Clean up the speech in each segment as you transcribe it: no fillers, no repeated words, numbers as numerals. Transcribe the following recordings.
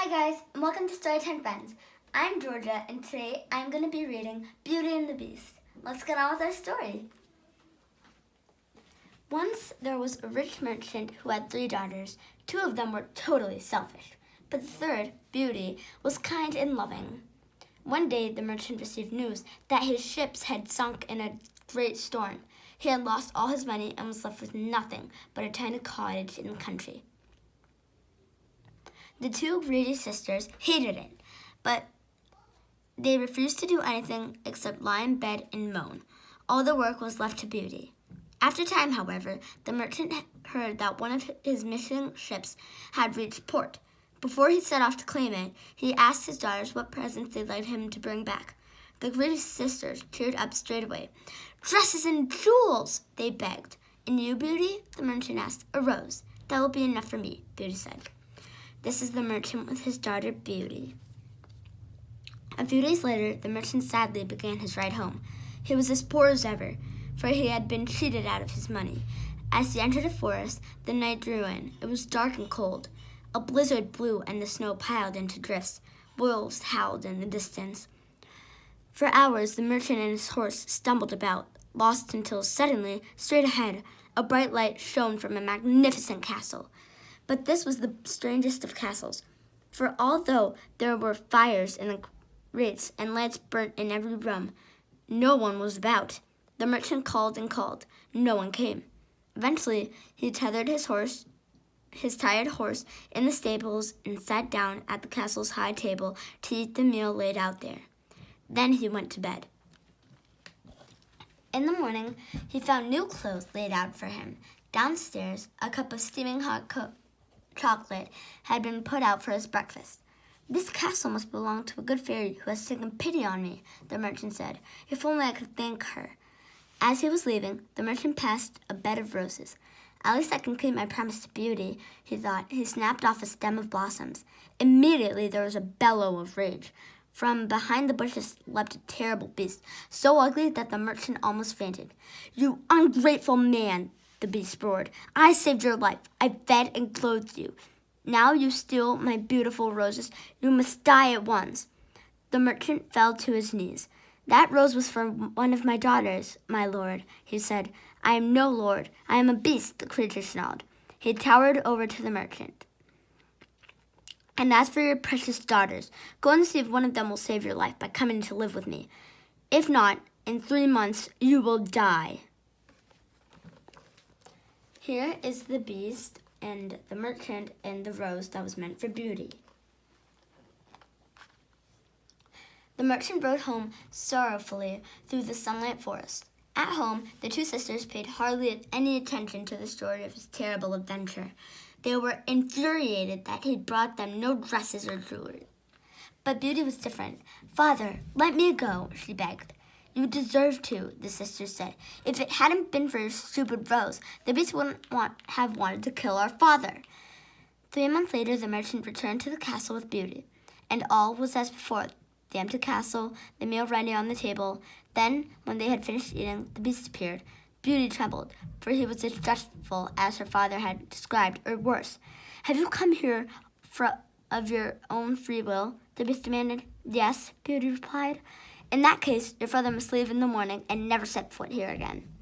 Hi guys, and welcome to Storytime Friends. I'm Georgia, and today I'm going to be reading Beauty and the Beast. Let's get on with our story. Once there was a rich merchant who had 3 daughters. 2 of them were totally selfish, but the third, Beauty, was kind and loving. One day the merchant received news that his ships had sunk in a great storm. He had lost all his money and was left with nothing but a tiny cottage in the country. The 2 greedy sisters hated it, but they refused to do anything except lie in bed and moan. All the work was left to Beauty. After a time, however, the merchant heard that one of his missing ships had reached port. Before he set off to claim it, he asked his daughters what presents they'd like him to bring back. The greedy sisters cheered up straight away. "Dresses and jewels," they begged. "And you, Beauty?" the merchant asked. "A rose. That will be enough for me," Beauty said. This is the merchant with his daughter, Beauty. A few days later, the merchant sadly began his ride home. He was as poor as ever, for he had been cheated out of his money. As he entered a forest, the night drew in. It was dark and cold. A blizzard blew and the snow piled into drifts. Wolves howled in the distance. For hours, the merchant and his horse stumbled about, lost until suddenly, straight ahead, a bright light shone from a magnificent castle. But this was the strangest of castles, for although there were fires in the grates and lights burnt in every room, no one was about. The merchant called and called. No one came. Eventually, he tethered his tired horse, in the stables and sat down at the castle's high table to eat the meal laid out there. Then he went to bed. In the morning, he found new clothes laid out for him. Downstairs, a cup of steaming hot chocolate had been put out for his breakfast. "This castle must belong to a good fairy who has taken pity on me," the merchant said. "If only I could thank her." As he was leaving, the merchant passed a bed of roses. "At least I can keep my promise to Beauty," he thought. He snapped off a stem of blossoms. Immediately there was a bellow of rage. From behind the bushes leapt a terrible beast, so ugly that the merchant almost fainted. "You ungrateful man!" the beast roared. "I saved your life. I fed and clothed you. Now you steal my beautiful roses. You must die at once." The merchant fell to his knees. "That rose was for one of my daughters, my lord," he said. "I am no lord. I am a beast," the creature snarled. He towered over to the merchant. "And as for your precious daughters, go and see if one of them will save your life by coming to live with me. If not, in 3 months you will die." Here is the beast and the merchant and the rose that was meant for Beauty. The merchant rode home sorrowfully through the sunlit forest. At home, the 2 sisters paid hardly any attention to the story of his terrible adventure. They were infuriated that he brought them no dresses or jewelry. But Beauty was different. "Father, let me go," she begged. "You deserve to," the sisters said. "If it hadn't been for your stupid rose, the beast wouldn't have wanted to kill our father." 3 months later, the merchant returned to the castle with Beauty, and all was as before. The empty castle, the meal ready on the table. Then, when they had finished eating, the beast appeared. Beauty trembled, for he was as dreadful as her father had described, or worse. "Have you come here of your own free will?" the beast demanded. "Yes," Beauty replied. "In that case, your father must leave in the morning and never set foot here again."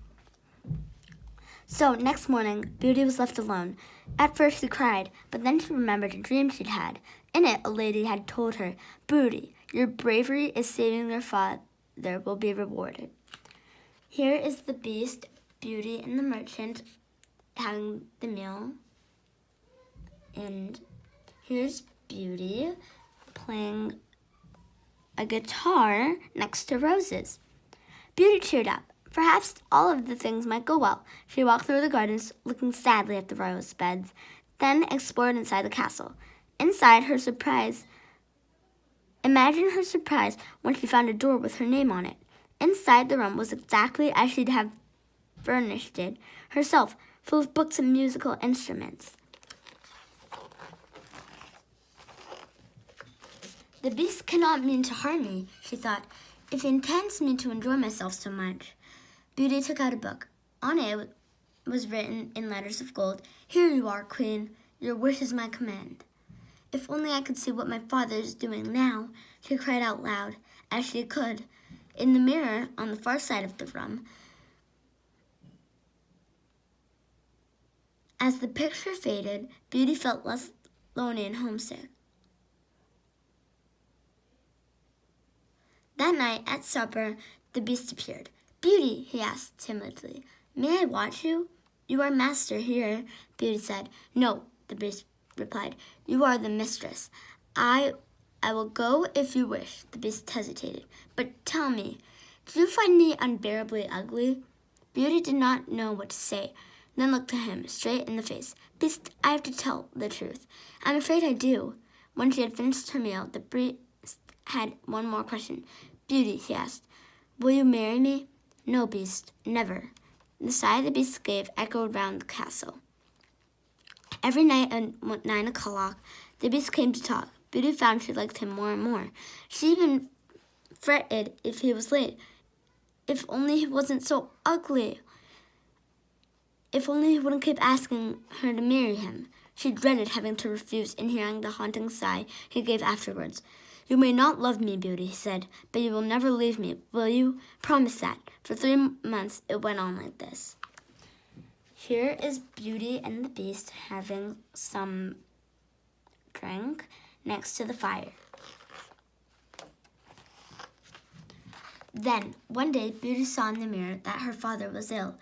So, next morning, Beauty was left alone. At first she cried, but then she remembered a dream she'd had. In it, a lady had told her, "Beauty, your bravery in saving your father will be rewarded." Here is the beast, Beauty, and the merchant having the meal. And here's Beauty playing a guitar next to roses. Beauty cheered up. Perhaps all of the things might go well. She walked through the gardens, looking sadly at the rose beds, then explored inside the castle. Imagine her surprise when she found a door with her name on it. Inside the room was exactly as she'd have furnished it herself, full of books and musical instruments. "The beast cannot mean to harm me," she thought, "if he intends me to enjoy myself so much." Beauty took out a book. On it was written in letters of gold, "Here you are, Queen. Your wish is my command." If only I could see what my father is doing now, she cried out loud, as she could. In the mirror on the far side of the room, as the picture faded, Beauty felt less lonely and homesick. That night at supper, the Beast appeared. Beauty, he asked timidly, may I watch you? You are master here, Beauty said. No, the Beast replied. You are the mistress. I will go if you wish, the Beast hesitated. But tell me, do you find me unbearably ugly? Beauty did not know what to say, then looked at him straight in the face. Beast, I have to tell the truth. I'm afraid I do. When she had finished her meal, the Beast had one more question. Beauty, he asked, will you marry me? No, Beast, never. The sigh the Beast gave echoed round the castle. Every night at 9 o'clock, the Beast came to talk. Beauty found she liked him more and more. She even fretted if he was late. If only he wasn't so ugly. If only he wouldn't keep asking her to marry him. She dreaded having to refuse and hearing the haunting sigh he gave afterwards. You may not love me, Beauty, he said, but you will never leave me, will you? Promise that. For 3 months it went on like this. Here is Beauty and the Beast having some drink next to the fire. Then, one day, Beauty saw in the mirror that her father was ill.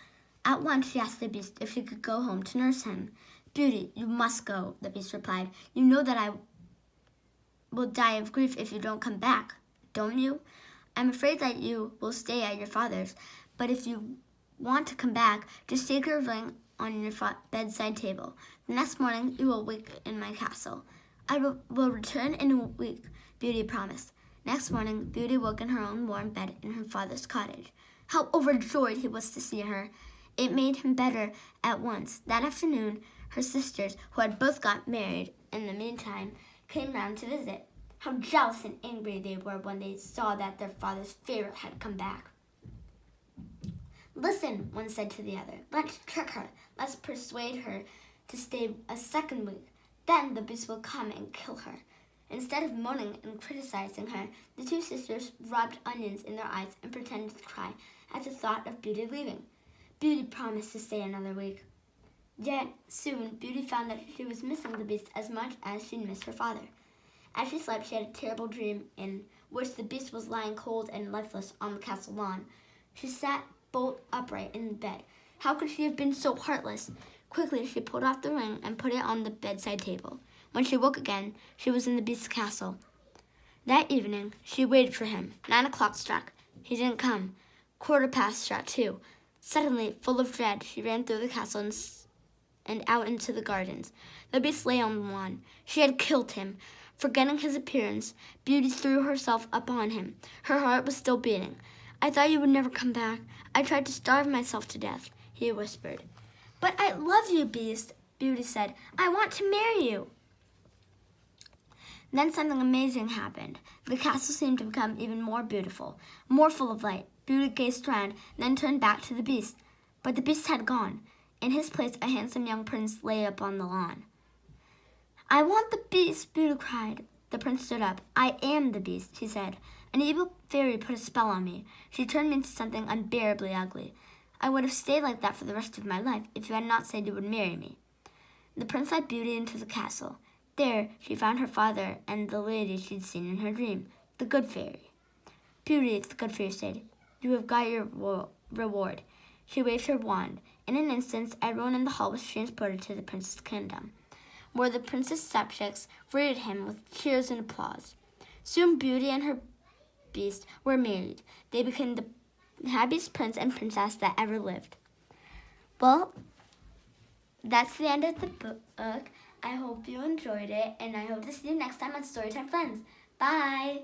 At once, she asked the Beast if she could go home to nurse him. Beauty, you must go, the Beast replied. You know that I will die of grief if you don't come back, don't you? I'm afraid that you will stay at your father's, but if you want to come back, just take your ring on your bedside table. The next morning, you will wake in my castle. I will return in a week, Beauty promised. Next morning, Beauty woke in her own warm bed in her father's cottage. How overjoyed he was to see her! It made him better at once. That afternoon, her sisters, who had both got married in the meantime, came round to visit. How jealous and angry they were when they saw that their father's favorite had come back. Listen, one said to the other, let's trick her. Let's persuade her to stay a second week. Then the Beast will come and kill her. Instead of moaning and criticizing her, the two sisters rubbed onions in their eyes and pretended to cry at the thought of Beauty leaving. Beauty promised to stay another week. Yet, soon, Beauty found that she was missing the Beast as much as she'd missed her father. As she slept, she had a terrible dream in which the Beast was lying cold and lifeless on the castle lawn. She sat bolt upright in bed. How could she have been so heartless? Quickly, she pulled off the ring and put it on the bedside table. When she woke again, she was in the Beast's castle. That evening, she waited for him. 9 o'clock struck. He didn't come. 1:15 struck too. Suddenly, full of dread, she ran through the castle and out into the gardens. The Beast lay on the lawn. She had killed him. Forgetting his appearance, Beauty threw herself upon him. Her heart was still beating. I thought you would never come back. I tried to starve myself to death, he whispered. But I love you, Beast, Beauty said. I want to marry you. Then something amazing happened. The castle seemed to become even more beautiful, more full of light. Beauty gazed round, then turned back to the Beast. But the Beast had gone. In his place, a handsome young prince lay upon the lawn. I want the Beast, Beauty cried. The prince stood up. I am the Beast, he said. An evil fairy put a spell on me. She turned me into something unbearably ugly. I would have stayed like that for the rest of my life if you had not said you would marry me. The prince led Beauty into the castle. There she found her father and the lady she'd seen in her dream, the good fairy. Beauty, the good fairy said, you have got your reward. She waved her wand. In an instant, everyone in the hall was transported to the prince's kingdom, where the prince's subjects greeted him with cheers and applause. Soon Beauty and her Beast were married. They became the happiest prince and princess that ever lived. Well, that's the end of the book. I hope you enjoyed it, and I hope to see you next time on Storytime Friends. Bye!